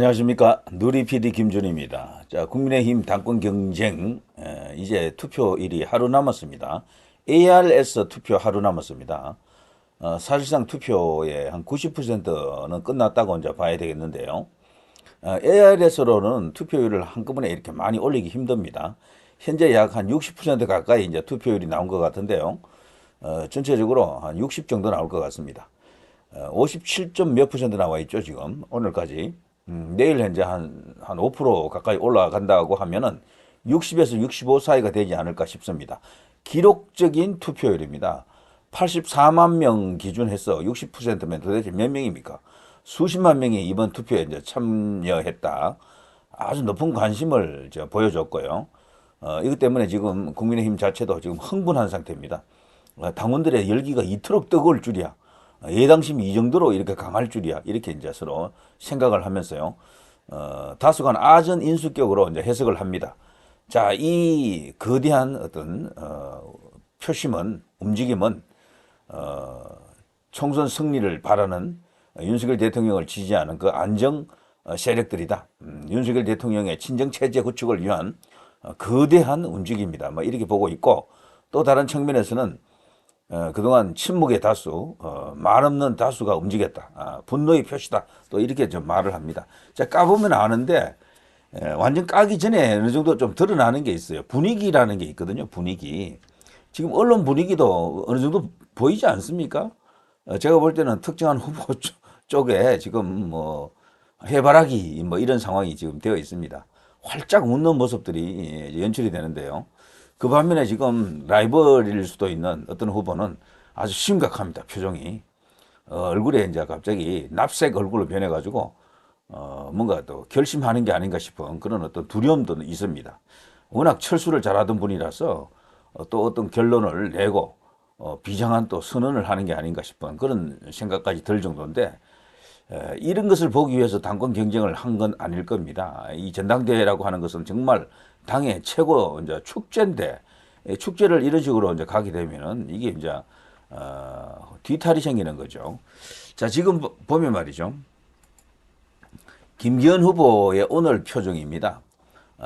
안녕하십니까. 누리 PD 김준입니다. 자, 국민의힘 당권 경쟁, 이제 투표일이 하루 남았습니다. ARS 투표 하루 남았습니다. 사실상 투표의 한 90%는 끝났다고 이제 봐야 되겠는데요. ARS로는 투표율을 한꺼번에 이렇게 많이 올리기 힘듭니다. 현재 약 한 60% 가까이 이제 투표율이 나온 것 같은데요. 전체적으로 한 60 정도 나올 것 같습니다. 57점 몇 퍼센트 나와 있죠, 지금, 오늘까지. 내일 현재 한 5% 가까이 올라간다고 하면은 60에서 65 사이가 되지 않을까 싶습니다. 기록적인 투표율입니다. 84만 명 기준해서 60%면 도대체 몇 명입니까? 수십만 명이 이번 투표에 이제 참여했다. 아주 높은 관심을 이제 보여줬고요. 이것 때문에 지금 국민의힘 자체도 지금 흥분한 상태입니다. 당원들의 열기가 이토록 뜨거울 줄이야. 예당심이 이 정도로 이렇게 강할 줄이야. 이렇게 이제 서로 생각을 하면서요. 다소간 아전 인수격으로 이제 해석을 합니다. 자, 이 거대한 어떤, 표심은, 움직임은, 총선 승리를 바라는 윤석열 대통령을 지지하는 그 안정 세력들이다. 윤석열 대통령의 친정체제 구축을 위한 거대한 움직임이다. 뭐 이렇게 보고 있고, 또 다른 측면에서는 그동안 침묵의 다수, 말 없는 다수가 움직였다. 분노의 표시다. 또 이렇게 좀 말을 합니다. 자, 까보면 아는데, 완전 까기 전에 어느 정도 좀 드러나는 게 있어요. 분위기라는 게 있거든요. 분위기. 지금 언론 분위기도 어느 정도 보이지 않습니까? 제가 볼 때는 특정한 후보 쪽에 지금 뭐 해바라기 뭐 이런 상황이 지금 되어 있습니다. 활짝 웃는 모습들이 연출이 되는데요. 그 반면에 지금 라이벌일 수도 있는 어떤 후보는 아주 심각합니다. 표정이. 얼굴에 이제 갑자기 납색 얼굴로 변해가지고, 뭔가 또 결심하는 게 아닌가 싶은 그런 어떤 두려움도 있습니다. 워낙 철수를 잘하던 분이라서 또 어떤 결론을 내고, 비장한 또 선언을 하는 게 아닌가 싶은 그런 생각까지 들 정도인데, 이런 것을 보기 위해서 당권 경쟁을 한 건 아닐 겁니다. 이 전당대회라고 하는 것은 정말 당의 최고 이제 축제인데, 축제를 이런 식으로 이제 가게 되면은 이게 이제 뒤탈이 생기는 거죠. 자, 지금 보면 말이죠. 김기현 후보의 오늘 표정입니다.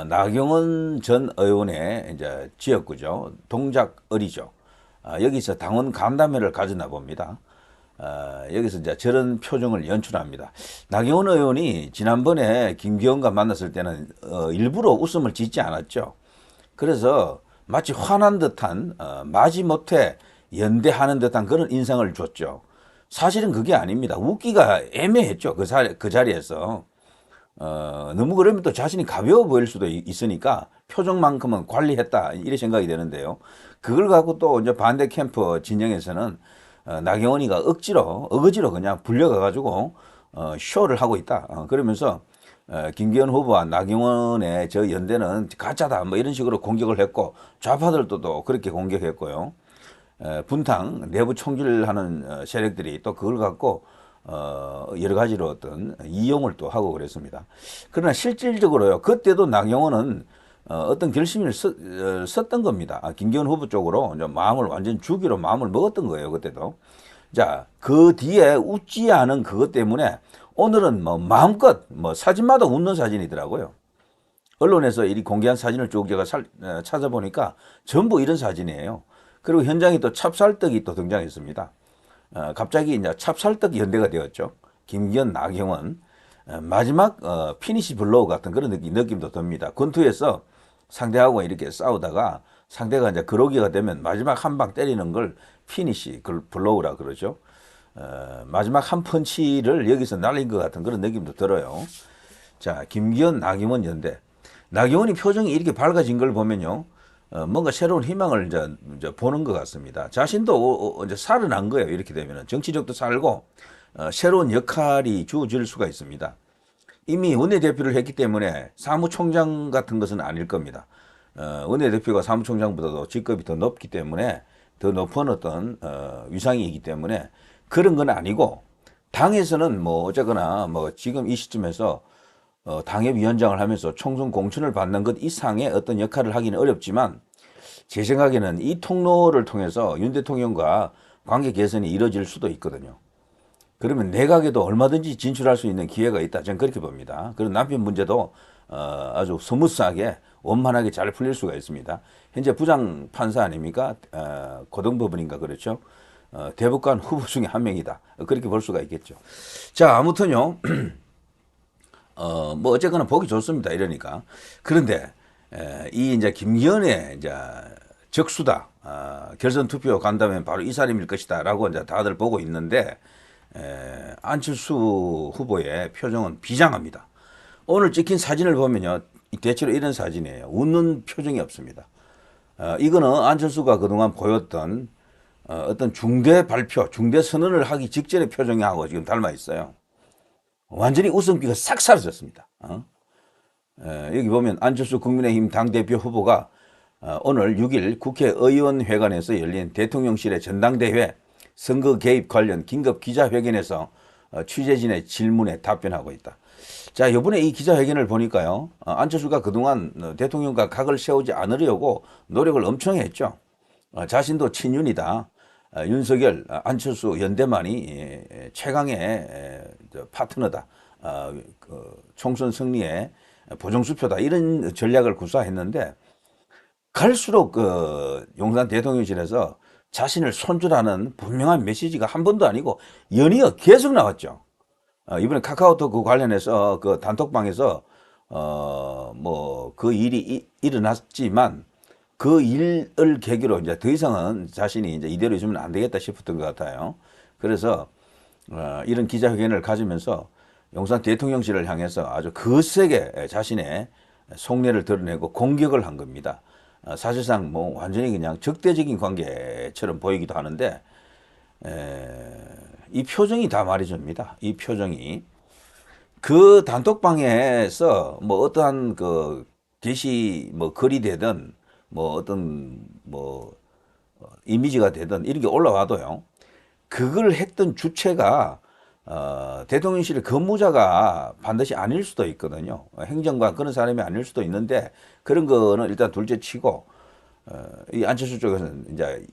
나경원 전 의원의 이제 지역구죠. 동작을이죠. 여기서 당원 간담회를 가졌나 봅니다. 여기서 이제 저런 표정을 연출합니다. 나경원 의원이 지난번에 김기현과 만났을 때는 일부러 웃음을 짓지 않았죠. 그래서 마치 화난 듯한, 마지못해 연대하는 듯한 그런 인상을 줬죠. 사실은 그게 아닙니다. 웃기가 애매했죠. 그 자리에서. 너무 그러면 또 자신이 가벼워 보일 수도 있으니까 표정만큼은 관리했다. 이래 생각이 되는데요. 그걸 갖고 또 이제 반대 캠프 진영에서는 나경원이가 어거지로 그냥 불려가가지고, 쇼를 하고 있다. 그러면서, 김기현 후보와 나경원의 저 연대는 가짜다. 뭐 이런 식으로 공격을 했고, 좌파들도 또 그렇게 공격했고요. 분당 내부 총질하는 세력들이 또 그걸 갖고, 여러 가지로 어떤 이용을 또 하고 그랬습니다. 그러나 실질적으로요, 그때도 나경원은 어떤 결심을 썼던 겁니다. 김기현 후보 쪽으로 마음을 완전 주기로 마음을 먹었던 거예요, 그때도. 자, 그 뒤에 웃지 않은 그것 때문에 오늘은 뭐 마음껏 뭐 사진마다 웃는 사진이더라고요. 언론에서 이 공개한 사진을 쭉 제가 찾아보니까 전부 이런 사진이에요. 그리고 현장에 또 찹쌀떡이 또 등장했습니다. 갑자기 이제 찹쌀떡 연대가 되었죠. 김기현, 나경원. 마지막 피니시 블로우 같은 그런 느낌도 듭니다. 권투에서 상대하고 이렇게 싸우다가 상대가 이제 그러기가 되면 마지막 한 방 때리는 걸 피니시 블로우라 그러죠. 마지막 한 펀치를 여기서 날린 것 같은 그런 느낌도 들어요. 자, 김기현, 나경원 연대. 나경원이 표정이 이렇게 밝아진 걸 보면요. 뭔가 새로운 희망을 이제 보는 것 같습니다. 자신도 이제 살아난 거예요. 이렇게 되면 정치력도 살고 새로운 역할이 주어질 수가 있습니다. 이미 원내대표를 했기 때문에 사무총장 같은 것은 아닐 겁니다. 원내대표가 사무총장보다도 직급이 더 높기 때문에 더 높은 어떤 위상이기 때문에 그런 건 아니고, 당에서는 뭐 어쨌거나 뭐 지금 이 시점에서 당협위원장을 하면서 총선 공천을 받는 것 이상의 어떤 역할을 하기는 어렵지만, 제 생각에는 이 통로를 통해서 윤 대통령과 관계 개선이 이루어질 수도 있거든요. 그러면 내각에도 얼마든지 진출할 수 있는 기회가 있다. 저는 그렇게 봅니다. 그리고 남편 문제도 아주 스무스하게 원만하게 잘 풀릴 수가 있습니다. 현재 부장 판사 아닙니까? 고등법원인가 그렇죠? 대법관 후보 중에 한 명이다. 그렇게 볼 수가 있겠죠. 자, 아무튼요. 뭐 어쨌거나 보기 좋습니다. 이러니까. 그런데 이 이제 김기현의 이제 적수다. 결선 투표 간다면 바로 이 사람일 것이다라고 이제 다들 보고 있는데 안철수 후보의 표정은 비장합니다. 오늘 찍힌 사진을 보면요, 대체로 이런 사진이에요. 웃는 표정이 없습니다. 이거는 안철수가 그동안 보였던 어떤 중대 발표, 중대 선언을 하기 직전의 표정하고 지금 닮아 있어요. 완전히 웃음기가 싹 사라졌습니다. 여기 보면 안철수 국민의힘 당대표 후보가 오늘 6일 국회의원회관에서 열린 대통령실의 전당대회 선거 개입 관련 긴급 기자회견에서 취재진의 질문에 답변하고 있다. 자, 이번에 이 기자회견을 보니까요, 안철수가 그동안 대통령과 각을 세우지 않으려고 노력을 엄청 했죠. 자신도 친윤이다. 윤석열, 안철수 연대만이 최강의 파트너다. 총선 승리의 보정수표다. 이런 전략을 구사했는데 갈수록 용산 대통령실에서 자신을 손절하는 분명한 메시지가 한 번도 아니고 연이어 계속 나왔죠. 이번에 카카오톡 관련해서 그 단톡방에서 뭐 그 일이 일어났지만 그 일을 계기로 이제 더 이상은 자신이 이제 이대로 있으면 안 되겠다 싶었던 것 같아요. 그래서 이런 기자회견을 가지면서 용산 대통령실을 향해서 아주 거세게 자신의 속내를 드러내고 공격을 한 겁니다. 사실상 뭐 완전히 그냥 적대적인 관계처럼 보이기도 하는데 이 표정이 다 말해줍니다. 이 표정이 그 단톡방에서 뭐 어떠한 그 게시 뭐 글이 되든 뭐 어떤 뭐 이미지가 되든 이런 게 올라와도요, 그걸 했던 주체가 대통령실의 근무자가 반드시 아닐 수도 있거든요. 행정관 그런 사람이 아닐 수도 있는데 그런 거는 일단 둘째 치고 이 안철수 쪽에서는 이제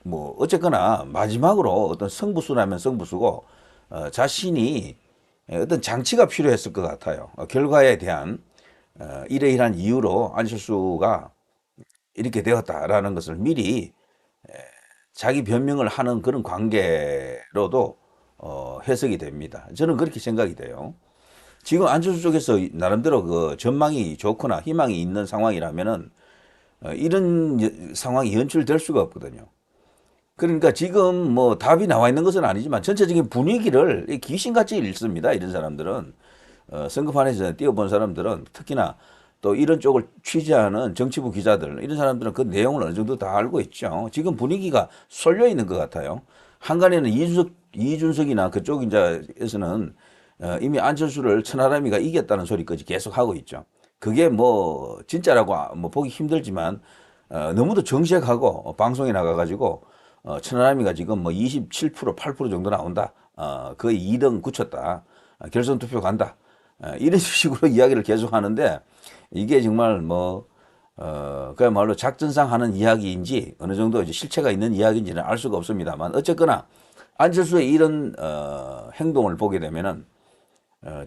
뭐 어쨌거나 마지막으로 어떤 승부수라면 승부수고 자신이 어떤 장치가 필요했을 것 같아요. 결과에 대한 이러이러한 이유로 안철수가 이렇게 되었다라는 것을 미리 자기 변명을 하는 그런 관계로도 해석이 됩니다. 저는 그렇게 생각이 돼요. 지금 안철수 쪽에서 나름대로 그 전망이 좋거나 희망이 있는 상황이라면은 이런 상황이 연출될 수가 없거든요. 그러니까 지금 뭐 답이 나와 있는 것은 아니지만 전체적인 분위기를 귀신같이 읽습니다. 이런 사람들은 선거판에서 뛰어본 사람들은 특히나 또 이런 쪽을 취재하는 정치부 기자들 이런 사람들은 그 내용을 어느 정도 다 알고 있죠. 지금 분위기가 쏠려 있는 것 같아요. 한간에는 이준석이나 그쪽 이제에서는 이미 안철수를 천하람이가 이겼다는 소리까지 계속 하고 있죠. 그게 뭐 진짜라고 뭐 보기 힘들지만 너무도 정색하고 방송에 나가가지고 천하람이가 지금 뭐 27%, 8% 정도 나온다. 거의 2등 굳혔다. 결선 투표 간다. 이런 식으로 이야기를 계속 하는데 이게 정말 뭐 그야말로 작전상 하는 이야기인지 어느 정도 이제 실체가 있는 이야기인지는 알 수가 없습니다만 어쨌거나 안철수의 이런 행동을 보게 되면은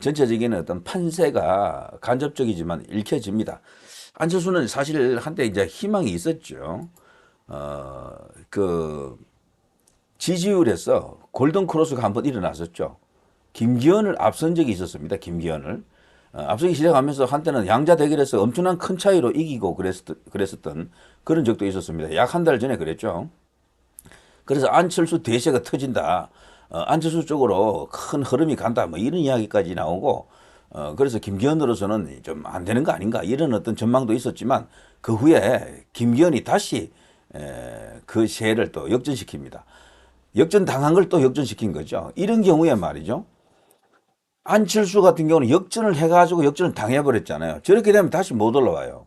전체적인 어떤 판세가 간접적이지만 읽혀집니다. 안철수는 사실 한때 이제 희망이 있었죠. 그 지지율에서 골든 크로스가 한번 일어났었죠. 김기현을 앞선 적이 있었습니다. 김기현을 앞서기 시작하면서 한때는 양자 대결에서 엄청난 큰 차이로 이기고 그랬었던 그런 적도 있었습니다. 약 한 달 전에 그랬죠. 그래서 안철수 대세가 터진다. 안철수 쪽으로 큰 흐름이 간다. 뭐 이런 이야기까지 나오고 그래서 김기현으로서는 좀 안 되는 거 아닌가 이런 어떤 전망도 있었지만 그 후에 김기현이 다시 그 세를 또 역전시킵니다. 역전당한 걸 또 역전시킨 거죠. 이런 경우에 말이죠. 안철수 같은 경우는 역전을 해가지고 역전을 당해버렸잖아요. 저렇게 되면 다시 못 올라와요.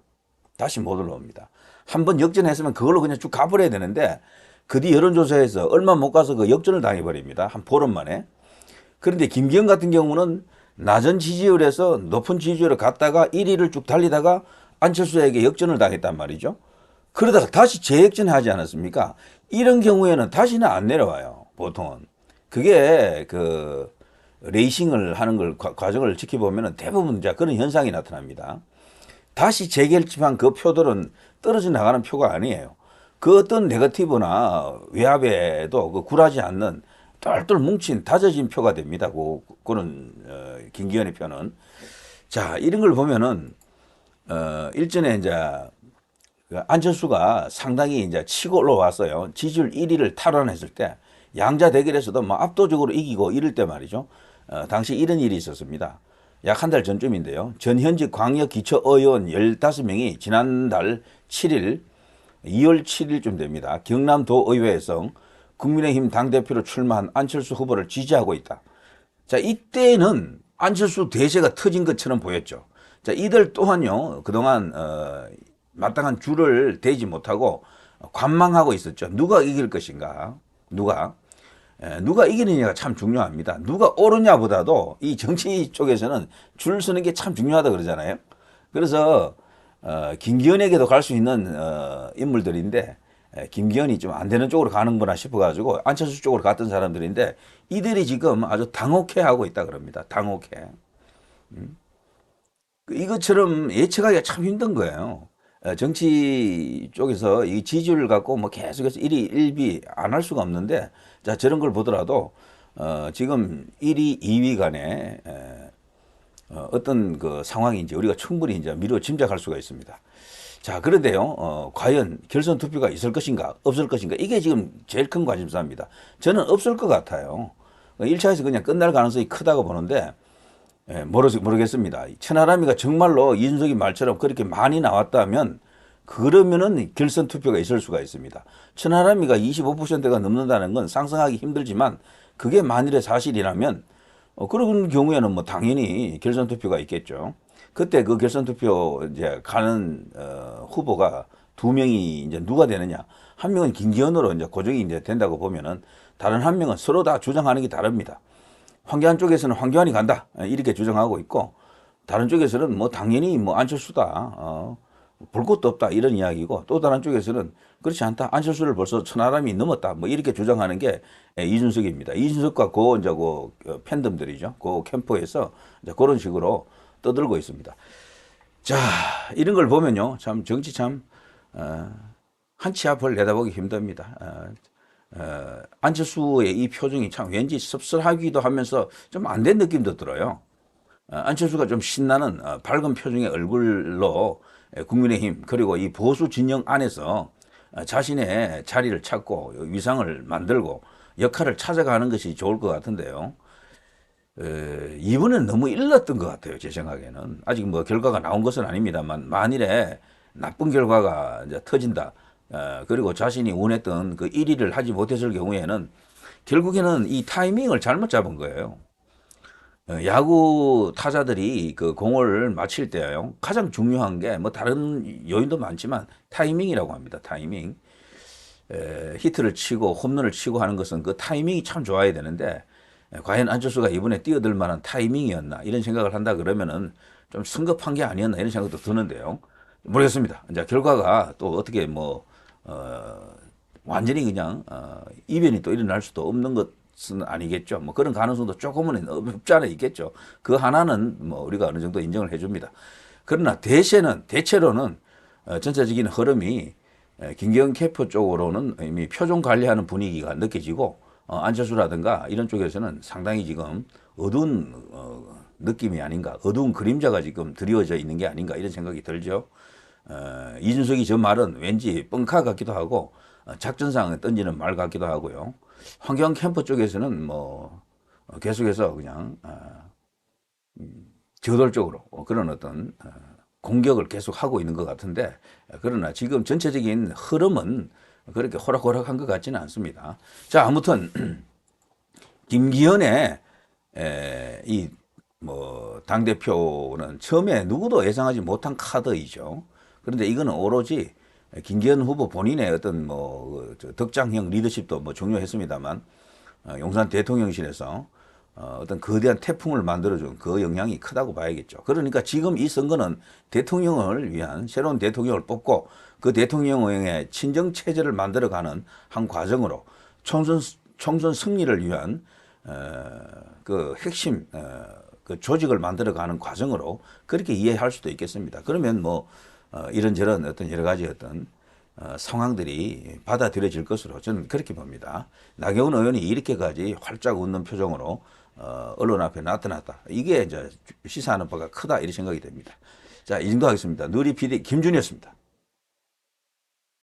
다시 못 올라옵니다. 한번 역전했으면 그걸로 그냥 쭉 가버려야 되는데 그 뒤 여론조사에서 얼마 못 가서 그 역전을 당해버립니다. 한 보름 만에. 그런데 김기현 같은 경우는 낮은 지지율에서 높은 지지율을 갔다가 1위를 쭉 달리다가 안철수에게 역전을 당했단 말이죠. 그러다가 다시 재역전하지 않았습니까? 이런 경우에는 다시는 안 내려와요. 보통은. 그게 그 레이싱을 하는 걸 과정을 지켜보면은 대부분 이제 그런 현상이 나타납니다. 다시 재결집한 그 표들은 떨어져 나가는 표가 아니에요. 그 어떤 네거티브나 외압에도 그 굴하지 않는 똘똘 뭉친 다져진 표가 됩니다. 그는 김기현의 표는. 자, 이런 걸 보면은 일전에 이제 그 안철수가 상당히 이제 치고 올라왔어요. 지지율 1위를 탈환했을 때 양자 대결에서도 뭐 압도적으로 이기고 이럴 때 말이죠. 당시 이런 일이 있었습니다. 약 한 달 전쯤인데요. 전현직 광역기초의원 15명이 지난달 7일, 2월 7일쯤 됩니다. 경남도의회에서 국민의힘 당대표로 출마한 안철수 후보를 지지하고 있다. 자, 이때는 안철수 대세가 터진 것처럼 보였죠. 자, 이들 또한요, 그동안, 마땅한 줄을 대지 못하고 관망하고 있었죠. 누가 이길 것인가? 누가 이기느냐가 참 중요합니다. 누가 오르냐보다도 이 정치 쪽에서는 줄 서는 게 참 중요하다 그러잖아요. 그래서 김기현에게도 갈 수 있는 인물들인데 김기현이 좀 안 되는 쪽으로 가는구나 싶어가지고 안철수 쪽으로 갔던 사람들인데 이들이 지금 아주 당혹해하고 있다 그럽니다. 당혹해. 이것처럼 예측하기가 참 힘든 거예요. 정치 쪽에서 이 지지율 갖고 뭐 계속해서 1위, 1비 안 할 수가 없는데, 자, 저런 걸 보더라도, 지금 1위, 2위 간에, 어떤 그 상황인지 우리가 충분히 이제 미루어 짐작할 수가 있습니다. 자, 그런데요, 과연 결선 투표가 있을 것인가, 없을 것인가, 이게 지금 제일 큰 관심사입니다. 저는 없을 것 같아요. 1차에서 그냥 끝날 가능성이 크다고 보는데, 모르겠습니다. 천하람이가 정말로 이준석이 말처럼 그렇게 많이 나왔다면 그러면은 결선 투표가 있을 수가 있습니다. 천하람이가 25%가 넘는다는 건 상상하기 힘들지만 그게 만일의 사실이라면 그런 경우에는 뭐 당연히 결선 투표가 있겠죠. 그때 그 결선 투표 이제 가는 후보가 두 명이 이제 누가 되느냐? 한 명은 김기현으로 이제 고정이 이제 된다고 보면은 다른 한 명은 서로 다 주장하는 게 다릅니다. 황교안 쪽에서는 황교안이 간다 이렇게 주장하고 있고 다른 쪽에서는 뭐 당연히 뭐 안철수다 볼 것도 없다 이런 이야기고 또 다른 쪽에서는 그렇지 않다 안철수를 벌써 천하람이 넘었다 뭐 이렇게 주장하는 게 이준석입니다. 이준석과 고 이제 그 팬덤들이죠. 그 캠프에서 이제 그런 식으로 떠들고 있습니다. 자, 이런 걸 보면요 참 정치 참 한 치 앞을 내다보기 힘듭니다. 안철수의 이 표정이 참 왠지 씁쓸하기도 하면서 좀 안 된 느낌도 들어요. 안철수가 좀 신나는 밝은 표정의 얼굴로 국민의힘 그리고 이 보수 진영 안에서 자신의 자리를 찾고 위상을 만들고 역할을 찾아가는 것이 좋을 것 같은데요. 이번엔 너무 일렀던 것 같아요. 제 생각에는. 아직 뭐 결과가 나온 것은 아닙니다만 만일에 나쁜 결과가 이제 터진다. 그리고 자신이 원했던 그 1위를 하지 못했을 경우에는 결국에는 이 타이밍을 잘못 잡은 거예요. 야구 타자들이 그 공을 맞힐 때요. 가장 중요한 게 뭐 다른 요인도 많지만 타이밍이라고 합니다. 타이밍. 히트를 치고 홈런을 치고 하는 것은 그 타이밍이 참 좋아야 되는데 과연 안철수가 이번에 뛰어들 만한 타이밍이었나 이런 생각을 한다 그러면은 좀 성급한 게 아니었나 이런 생각도 드는데요. 모르겠습니다. 이제 결과가 또 어떻게 뭐 완전히 그냥 이변이 또 일어날 수도 없는 것은 아니겠죠. 뭐 그런 가능성도 조금은 없지 않아 있겠죠. 그 하나는 뭐 우리가 어느 정도 인정을 해줍니다. 그러나 대체로는 전체적인 흐름이 김기현 캠프 쪽으로는 이미 표정 관리하는 분위기가 느껴지고 안철수라든가 이런 쪽에서는 상당히 지금 어두운 느낌이 아닌가, 어두운 그림자가 지금 드리워져 있는 게 아닌가 이런 생각이 들죠. 이준석이 저 말은 왠지 뻥카 같기도 하고 작전상 던지는 말 같기도 하고요. 환경 캠프 쪽에서는 뭐 계속해서 그냥 저돌적으로 그런 어떤 공격을 계속 하고 있는 것 같은데 그러나 지금 전체적인 흐름은 그렇게 호락호락한 것 같지는 않습니다. 자, 아무튼 김기현의 이 뭐 당대표는 처음에 누구도 예상하지 못한 카드이죠. 그런데 이거는 오로지 김기현 후보 본인의 어떤 뭐 덕장형 리더십도 뭐 중요했습니다만 용산 대통령실에서 어떤 거대한 태풍을 만들어준 그 영향이 크다고 봐야겠죠. 그러니까 지금 이 선거는 대통령을 위한 새로운 대통령을 뽑고 그 대통령의 친정 체제를 만들어가는 한 과정으로 총선 승리를 위한 그 핵심 그 조직을 만들어가는 과정으로 그렇게 이해할 수도 있겠습니다. 그러면 뭐 이런저런 어떤 여러 가지 어떤 상황들이 받아들여질 것으로 저는 그렇게 봅니다. 나경원 의원이 이렇게까지 활짝 웃는 표정으로 언론 앞에 나타났다. 이게 이제 시사하는 바가 크다 이런 생각이 됩니다. 자, 이 정도 하겠습니다. 누리 PD 김준이었습니다.